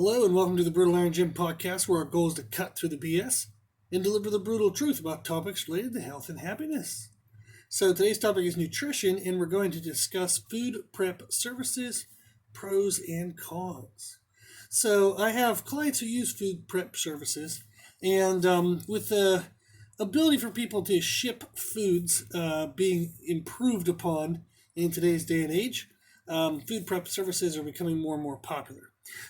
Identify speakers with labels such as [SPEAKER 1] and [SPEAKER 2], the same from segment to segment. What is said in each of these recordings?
[SPEAKER 1] Hello and welcome to the Brutal Iron Gym podcast, where our goal is to cut through the BS and deliver the brutal truth about topics related to health and happiness. So today's topic is nutrition, and we're going to discuss food prep services, pros and cons. So I have clients who use food prep services, and with the ability for people to ship foods being improved upon in today's day and age, food prep services are becoming more and more popular.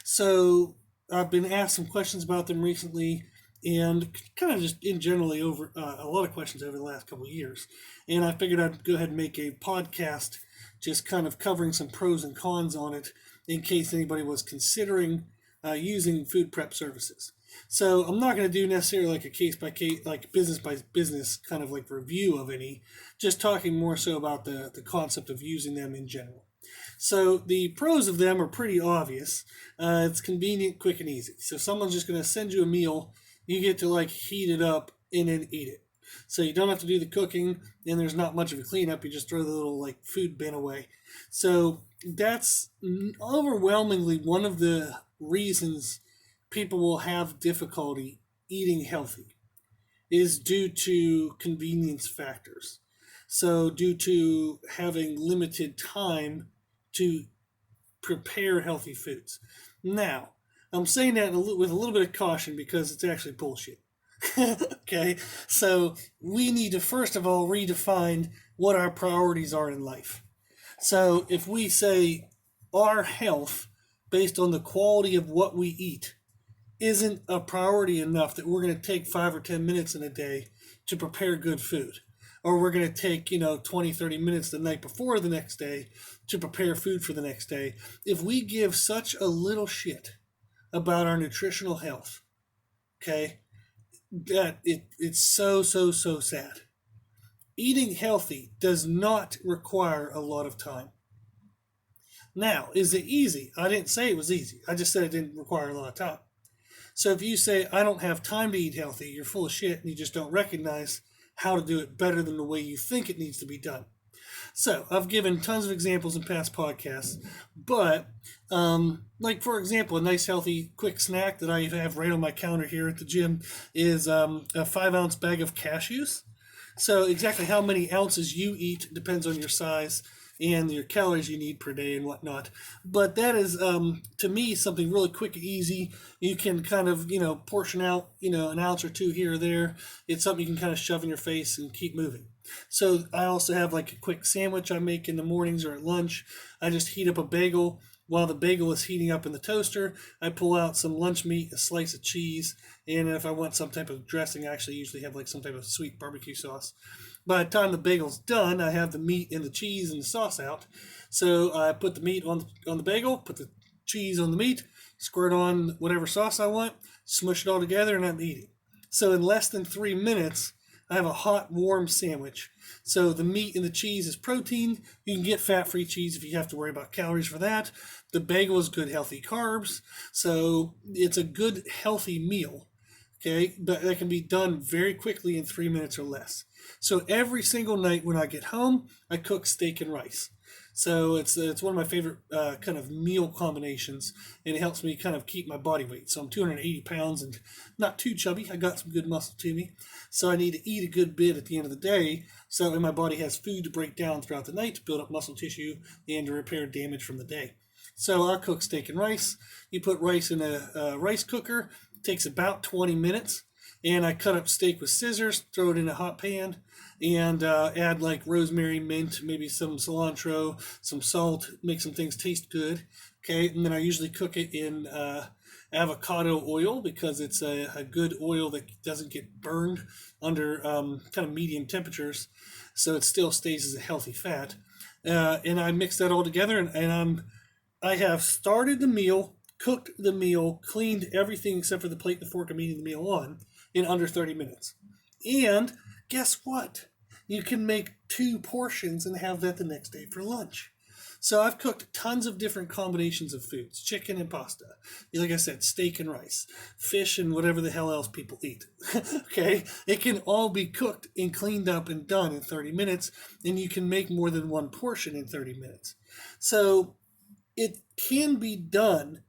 [SPEAKER 1] So I've been asked some questions about them recently, and kind of just in generally over a lot of questions over the last couple of years. And I figured I'd go ahead and make a podcast just kind of covering some pros and cons on it in case anybody was considering using food prep services. So I'm not going to do necessarily like a case by case, like business by business kind of like review of any, just talking more so about the concept of using them in general. So the pros of them are pretty obvious. It's convenient, quick, and easy. So if someone's just going to send you a meal, you get to like heat it up and then eat it. So you don't have to do the cooking, and there's not much of a cleanup. You just throw the little like food bin away. So that's overwhelmingly one of the reasons people will have difficulty eating healthy is due to convenience factors. So due to having limited time to prepare healthy foods. Now, I'm saying that with a little bit of caution because it's actually bullshit. Okay, so we need to first of all redefine what our priorities are in life. So if we say our health based on the quality of what we eat isn't a priority enough that we're going to take 5 or 10 minutes in a day to prepare good food, or we're going to take 20, 30 minutes the night before the next day to prepare food for the next day. If we give such a little shit about our nutritional health, okay, that it's so sad. Eating healthy does not require a lot of time. Now, is it easy? I didn't say it was easy. I just said it didn't require a lot of time. So if you say, I don't have time to eat healthy, you're full of shit and you just don't recognize how to do it better than the way you think it needs to be done. So I've given tons of examples in past podcasts, but like for example, a nice healthy quick snack that I have right on my counter here at the gym is a 5-ounce bag of cashews. So exactly how many ounces you eat depends on your size and your calories you need per day and whatnot. But that is, to me, something really quick and easy. You can kind of, portion out, an ounce or two here or there. It's something you can kind of shove in your face and keep moving. So I also have like a quick sandwich I make in the mornings or at lunch. I just heat up a bagel. While the bagel is heating up in the toaster, I pull out some lunch meat, a slice of cheese, and if I want some type of dressing, I actually usually have like some type of sweet barbecue sauce. By the time the bagel's done, I have the meat and the cheese and the sauce out. So I put the meat on the bagel, put the cheese on the meat, squirt on whatever sauce I want, smush it all together, and I'm eating. So in less than 3 minutes, I have a hot, warm sandwich. So the meat and the cheese is protein. You can get fat-free cheese if you have to worry about calories for that. The bagel is good, healthy carbs. So it's a good, healthy meal, okay? But that can be done very quickly in 3 minutes or less. So every single night when I get home, I cook steak and rice. So it's one of my favorite kind of meal combinations, and it helps me kind of keep my body weight. So I'm 280 pounds and not too chubby. I got some good muscle to me. So I need to eat a good bit at the end of the day so that my body has food to break down throughout the night to build up muscle tissue and to repair damage from the day. So I cook steak and rice. You put rice in a rice cooker. It takes about 20 minutes. And I cut up steak with scissors, throw it in a hot pan, and add like rosemary, mint, maybe some cilantro, some salt, make some things taste good. Okay, and then I usually cook it in avocado oil because it's a good oil that doesn't get burned under kind of medium temperatures, so it still stays as a healthy fat. And I mix that all together, and I have started the meal, cooked the meal, cleaned everything except for the plate and the fork I'm eating the meal on in under 30 minutes. And guess what? You can make 2 portions and have that the next day for lunch. So I've cooked tons of different combinations of foods, chicken and pasta. Like I said, steak and rice, fish and whatever the hell else people eat. Okay? It can all be cooked and cleaned up and done in 30 minutes, and you can make more than 1 portion in 30 minutes. So it can be done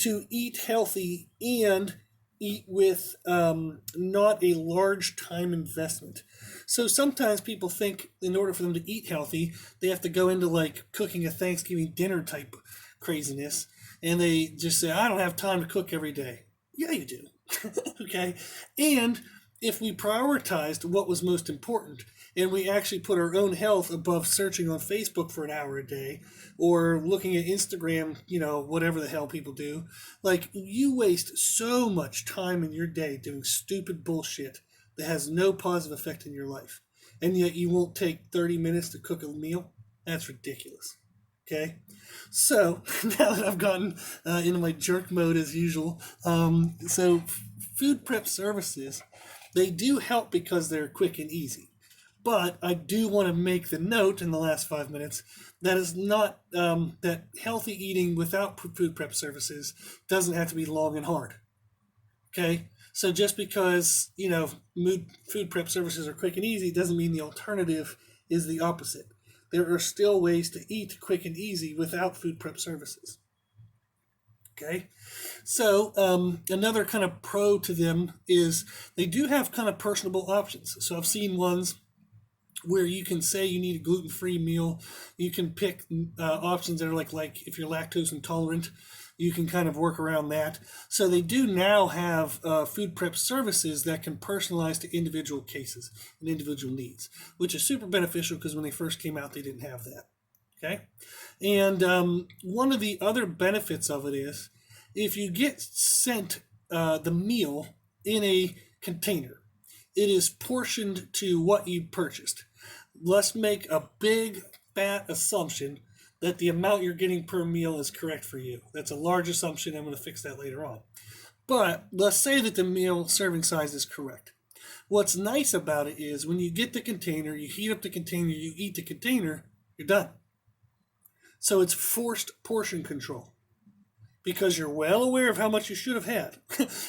[SPEAKER 1] to eat healthy and eat with not a large time investment. So sometimes people think in order for them to eat healthy, they have to go into like cooking a Thanksgiving dinner type craziness. And they just say, I don't have time to cook every day. Yeah, you do. Okay. And if we prioritized what was most important and we actually put our own health above searching on Facebook for an hour a day or looking at Instagram, whatever the hell people do, like you waste so much time in your day doing stupid bullshit that has no positive effect in your life. And yet you won't take 30 minutes to cook a meal. That's ridiculous. Okay. So now that I've gotten into my jerk mode as usual, so food prep services, they do help because they're quick and easy. But I do want to make the note in the last 5 minutes that is not that healthy eating without food prep services doesn't have to be long and hard. Okay, so just because food prep services are quick and easy doesn't mean the alternative is the opposite. There are still ways to eat quick and easy without food prep services. Okay, so another kind of pro to them is they do have kind of personable options. So I've seen ones where you can say you need a gluten-free meal. You can pick options that are like if you're lactose intolerant, you can kind of work around that. So they do now have food prep services that can personalize to individual cases and individual needs, which is super beneficial because when they first came out, they didn't have that. Okay, and one of the other benefits of it is if you get sent the meal in a container, it is portioned to what you purchased. Let's make a big fat assumption that the amount you're getting per meal is correct for you. That's a large assumption. I'm going to fix that later on. But let's say that the meal serving size is correct. What's nice about it is when you get the container, you heat up the container, you eat the container, you're done. So it's forced portion control because you're well aware of how much you should have had.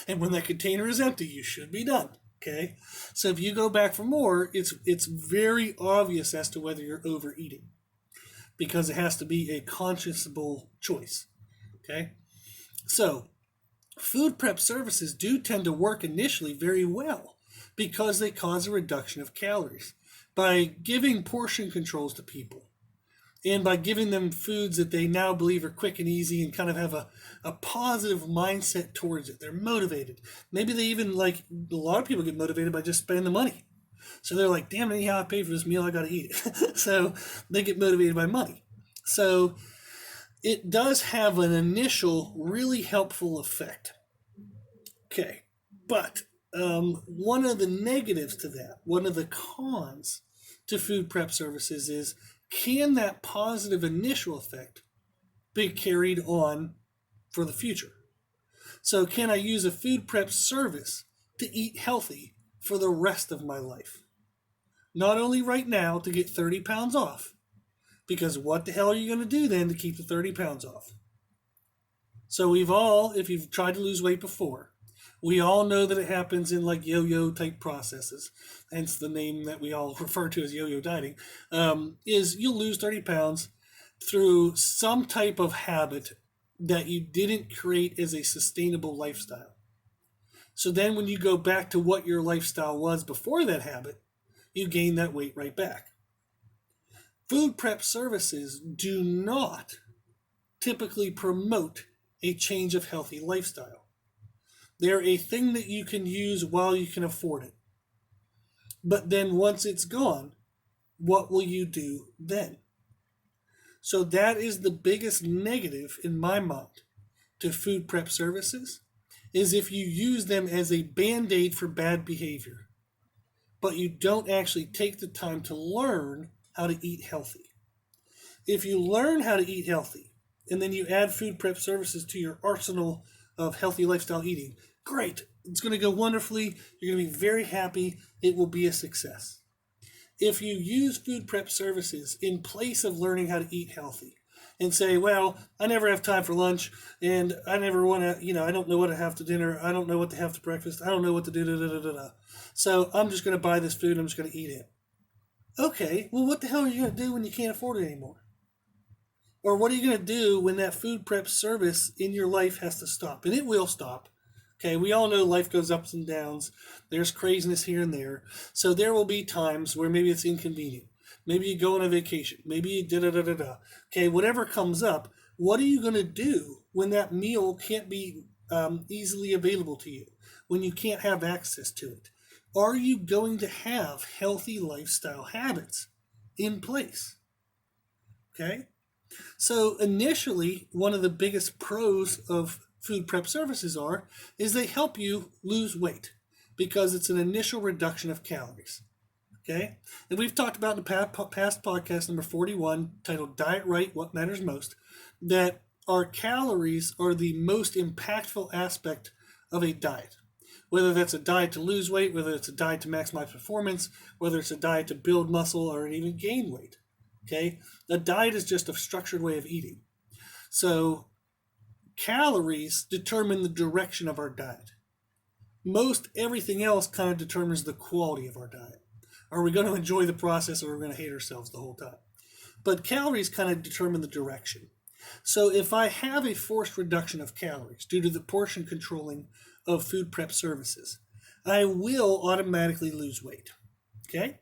[SPEAKER 1] And when that container is empty, you should be done. Okay, so if you go back for more, it's very obvious as to whether you're overeating because it has to be a conscionable choice. Okay, so food prep services do tend to work initially very well because they cause a reduction of calories by giving portion controls to people and by giving them foods that they now believe are quick and easy and kind of have a positive mindset towards it. They're motivated. Maybe they even a lot of people get motivated by just spending the money. So they're like, damn, anyhow I pay for this meal, I got to eat it. So they get motivated by money. So it does have an initial really helpful effect. Okay, but one of the negatives to that, one of the cons to food prep services is, can that positive initial effect be carried on for the future? So can I use a food prep service to eat healthy for the rest of my life? Not only right now to get 30 pounds off, because what the hell are you going to do then to keep the 30 pounds off? So we've all, if you've tried to lose weight before, we all know that it happens in like yo-yo type processes, hence the name that we all refer to as yo-yo dieting, is you'll lose 30 pounds through some type of habit that you didn't create as a sustainable lifestyle. So then when you go back to what your lifestyle was before that habit, you gain that weight right back. Food prep services do not typically promote a change of healthy lifestyle. They're a thing that you can use while you can afford it. But then once it's gone, what will you do then? So that is the biggest negative in my mind to food prep services, is if you use them as a band-aid for bad behavior, but you don't actually take the time to learn how to eat healthy. If you learn how to eat healthy, and then you add food prep services to your arsenal of healthy lifestyle eating, great. It's going to go wonderfully. You're going to be very happy. It will be a success. If you use food prep services in place of learning how to eat healthy and say, well, I never have time for lunch and I never want to, I don't know what to have to dinner. I don't know what to have to breakfast. I don't know what to do. So I'm just going to buy this food. I'm just going to eat it. Okay, well, what the hell are you going to do when you can't afford it anymore? Or what are you going to do when that food prep service in your life has to stop? And it will stop. Okay, we all know life goes ups and downs. There's craziness here and there. So there will be times where maybe it's inconvenient. Maybe you go on a vacation. Maybe you da da da da da. Okay, whatever comes up, what are you going to do when that meal can't be easily available to you? When you can't have access to it? Are you going to have healthy lifestyle habits in place? Okay, so initially, one of the biggest pros of food prep services is they help you lose weight because it's an initial reduction of calories. Okay, and we've talked about in the past podcast number 41, titled "Diet Right: What Matters Most," that our calories are the most impactful aspect of a diet. Whether that's a diet to lose weight, whether it's a diet to maximize performance, whether it's a diet to build muscle or even gain weight. Okay, a diet is just a structured way of eating. So calories determine the direction of our diet. Most everything else kind of determines the quality of our diet. Are we going to enjoy the process or are we going to hate ourselves the whole time? But calories kind of determine the direction. So if I have a forced reduction of calories due to the portion controlling of food prep services, I will automatically lose weight. Okay?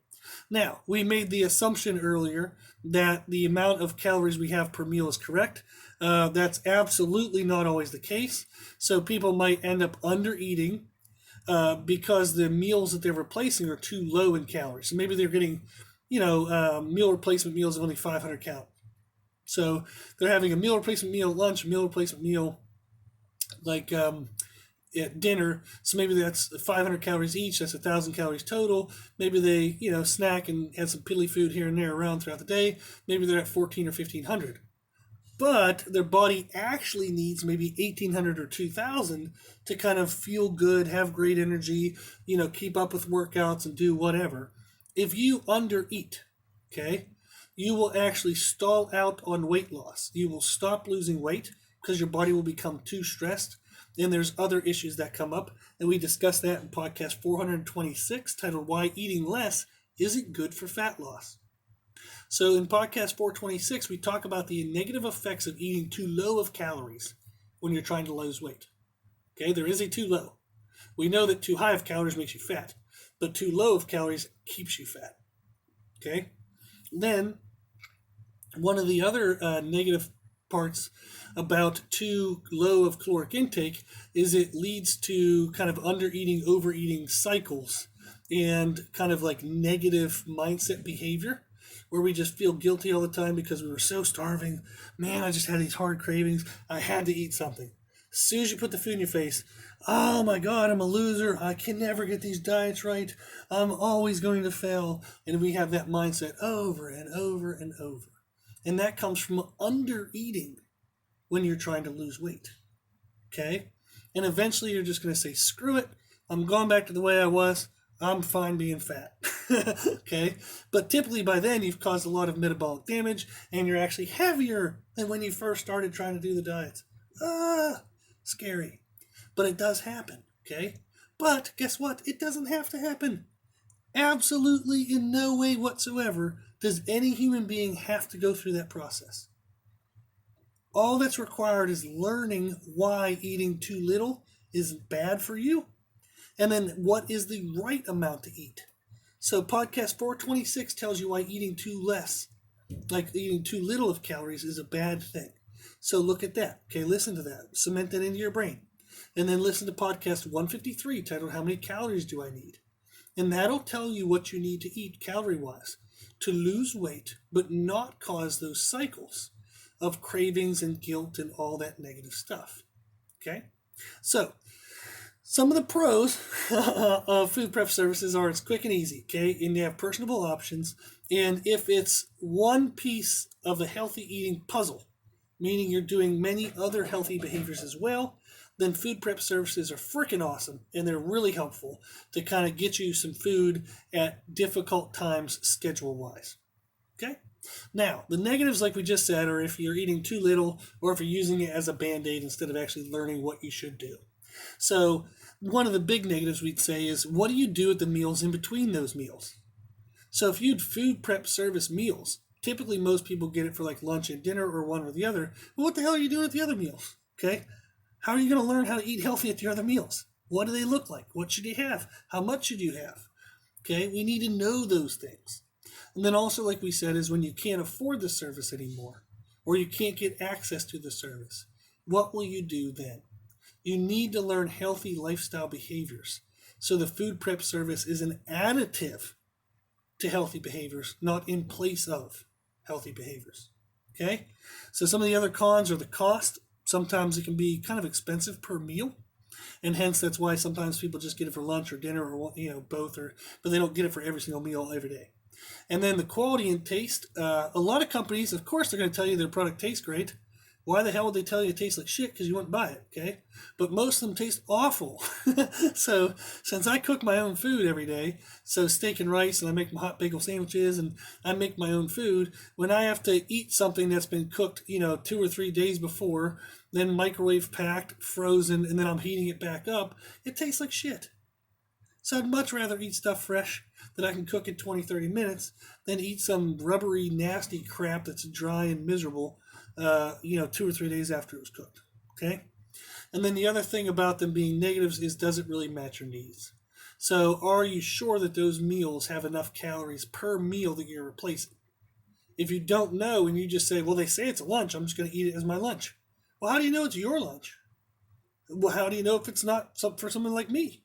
[SPEAKER 1] Now, we made the assumption earlier that the amount of calories we have per meal is correct. That's absolutely not always the case. So people might end up under eating because the meals that they're replacing are too low in calories. So maybe they're getting, meal replacement meals of only 500 calories. So they're having a meal replacement meal at lunch, a meal replacement meal like at dinner. So maybe that's 500 calories each. That's 1,000 calories total. Maybe they, snack and have some piddly food here and there around throughout the day. Maybe they're at 14 or 1,500. But their body actually needs maybe 1,800 or 2,000 to kind of feel good, have great energy, keep up with workouts and do whatever. If you undereat, okay, you will actually stall out on weight loss. You will stop losing weight because your body will become too stressed. And there's other issues that come up. And we discussed that in podcast 426, titled Why Eating Less Isn't Good for Fat Loss. So in podcast 426, we talk about the negative effects of eating too low of calories when you're trying to lose weight. Okay, there is a too low. We know that too high of calories makes you fat, but too low of calories keeps you fat. Okay, then one of the other negative parts about too low of caloric intake is it leads to kind of undereating, overeating cycles and kind of like negative mindset behavior where we just feel guilty all the time because we were so starving. Man, I just had these hard cravings. I had to eat something. As soon as you put the food in your face, oh my God, I'm a loser. I can never get these diets right. I'm always going to fail. And we have that mindset over and over and over. And that comes from under-eating when you're trying to lose weight. Okay? And eventually you're just going to say, screw it. I'm going back to the way I was. I'm fine being fat. Okay? But typically by then you've caused a lot of metabolic damage and you're actually heavier than when you first started trying to do the diets. Scary. But it does happen. Okay? But guess what? It doesn't have to happen. Absolutely in no way whatsoever does any human being have to go through that process. All that's required is learning why eating too little is bad for you, and then what is the right amount to eat. So podcast 426 tells you why eating too little of calories is a bad thing. So look at that. Okay, listen to that. Cement that into your brain. And then listen to podcast 153 titled How Many Calories Do I Need? And that'll tell you what you need to eat calorie-wise to lose weight, but not cause those cycles of cravings and guilt and all that negative stuff. Okay? So, some of the pros of food prep services are it's quick and easy, okay? And you have personable options. And if it's one piece of the healthy eating puzzle, meaning you're doing many other healthy behaviors as well, then food prep services are freaking awesome. And they're really helpful to kind of get you some food at difficult times schedule-wise. Okay? Now, the negatives, like we just said, are if you're eating too little or if you're using it as a Band-Aid instead of actually learning what you should do. So one of the big negatives we'd say is, what do you do at the meals in between those meals? So if you'd food prep service meals Typically, most people get it for like lunch and dinner or one or the other. But what the hell are you doing at the other meals? Okay? How are you going to learn how to eat healthy at your other meals? What do they look like? What should you have? How much should you have? Okay? We need to know those things. And then also, like we said, is when you can't afford the service anymore or you can't get access to the service, what will you do then? You need to learn healthy lifestyle behaviors. So the food prep service is an additive to healthy behaviors, not in place of healthy behaviors. Okay? So some of the other cons are the cost. Sometimes it can be kind of expensive per meal. And hence that's why sometimes people just get it for lunch or dinner or both, but they don't get it for every single meal every day. And then the quality and taste. A lot of companies, of course, they're going to tell you their product tastes great. Why the hell would they tell you it tastes like shit? Because you wouldn't buy it, okay? But most of them taste awful. So since I cook my own food every day, so steak and rice, and I make my hot bagel sandwiches, and I make my own food, when I have to eat something that's been cooked, 2 or 3 days before, then microwave packed, frozen, and then I'm heating it back up, it tastes like shit. So I'd much rather eat stuff fresh that I can cook in 20, 30 minutes than eat some rubbery, nasty crap that's dry and miserable 2 or 3 days after it was cooked. Okay? And then the other thing about them being negatives is, does it really match your needs? So are you sure that those meals have enough calories per meal that you're replacing? If you don't know and you just say, well, they say it's a lunch, I'm just going to eat it as my lunch. Well, how do you know it's your lunch? Well, how do you know if it's not for someone like me?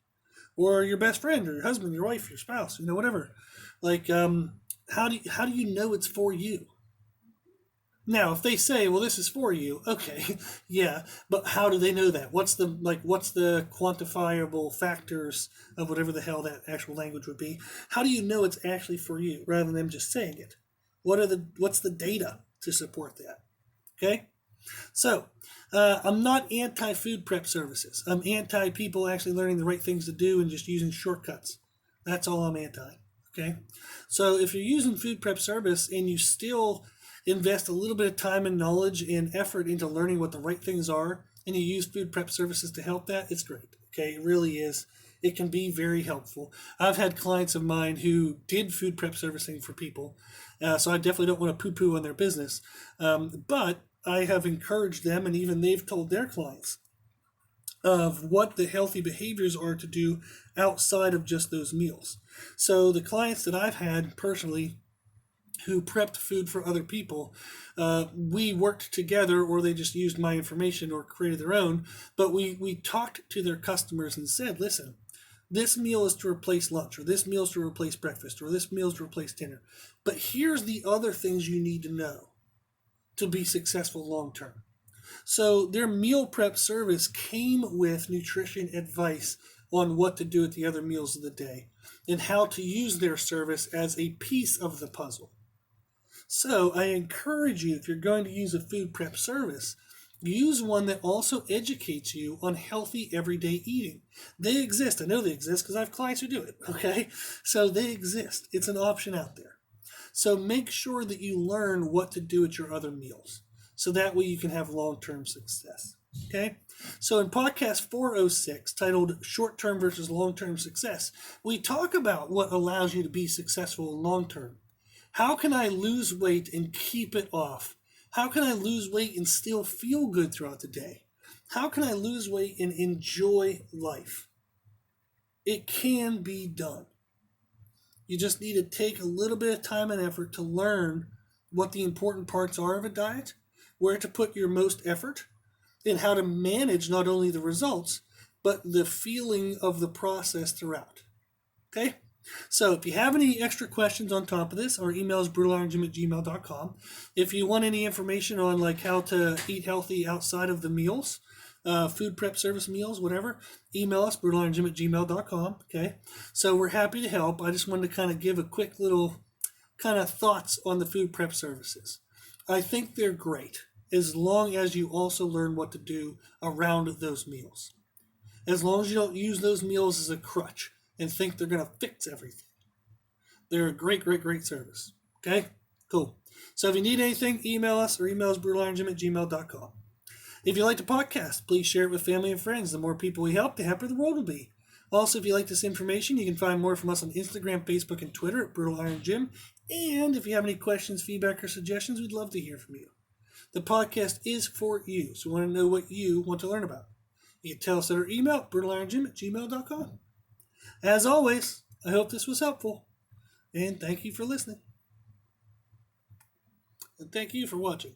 [SPEAKER 1] Or your best friend, or your husband, your wife, your spouse, whatever. Like, how do you know it's for you? Now, if they say, well, this is for you, okay, yeah, but how do they know that? What's the quantifiable factors of whatever the hell that actual language would be? How do you know it's actually for you rather than them just saying it? What's the data to support that? Okay? So, I'm not anti-food prep services. I'm anti-people actually learning the right things to do and just using shortcuts. That's all I'm anti. Okay? So, if you're using food prep service and you still invest a little bit of time and knowledge and effort into learning what the right things are, and you use food prep services to help that, it's great. Okay? It really is. It can be very helpful. I've had clients of mine who did food prep servicing for people, so I definitely don't want to poo-poo on their business. But I have encouraged them, and even they've told their clients of what the healthy behaviors are to do outside of just those meals. So the clients that I've had personally who prepped food for other people, we worked together, or they just used my information or created their own, but we talked to their customers and said, listen, this meal is to replace lunch, or this meal is to replace breakfast, or this meal is to replace dinner. But here's the other things you need to know to be successful long term. So their meal prep service came with nutrition advice on what to do at the other meals of the day and how to use their service as a piece of the puzzle. So I encourage you, if you're going to use a food prep service, use one that also educates you on healthy everyday eating. They exist. I know they exist because I have clients who do it. Okay? So they exist. It's an option out there. So make sure that you learn what to do at your other meals. So that way you can have long-term success. Okay? So in podcast 406, titled Short-Term versus Long-Term Success, we talk about what allows you to be successful long-term. How can I lose weight and keep it off? How can I lose weight and still feel good throughout the day? How can I lose weight and enjoy life? It can be done. You just need to take a little bit of time and effort to learn what the important parts are of a diet, where to put your most effort, and how to manage not only the results, but the feeling of the process throughout. Okay? So if you have any extra questions on top of this, our email is brutalironjim@gmail.com. If you want any information on like how to eat healthy outside of the meals, food prep service meals, whatever, email us, brutalironjim@gmail.com. Okay? So we're happy to help. I just wanted to kind of give a quick little kind of thoughts on the food prep services. I think they're great as long as you also learn what to do around those meals. As long as you don't use those meals as a crutch and think they're going to fix everything. They're a great, great, great service. Okay? Cool. So if you need anything, email us, or email us brutalironjim@gmail.com. If you like the podcast, please share it with family and friends. The more people we help, the happier the world will be. Also, if you like this information, you can find more from us on Instagram, Facebook, and Twitter at Brutal Iron Gym, And if you have any questions, feedback, or suggestions, we'd love to hear from you. The podcast is for you, so we want to know what you want to learn about. You can tell us at our email, brutalirongym@gmail.com. As always, I hope this was helpful, and thank you for listening. And thank you for watching.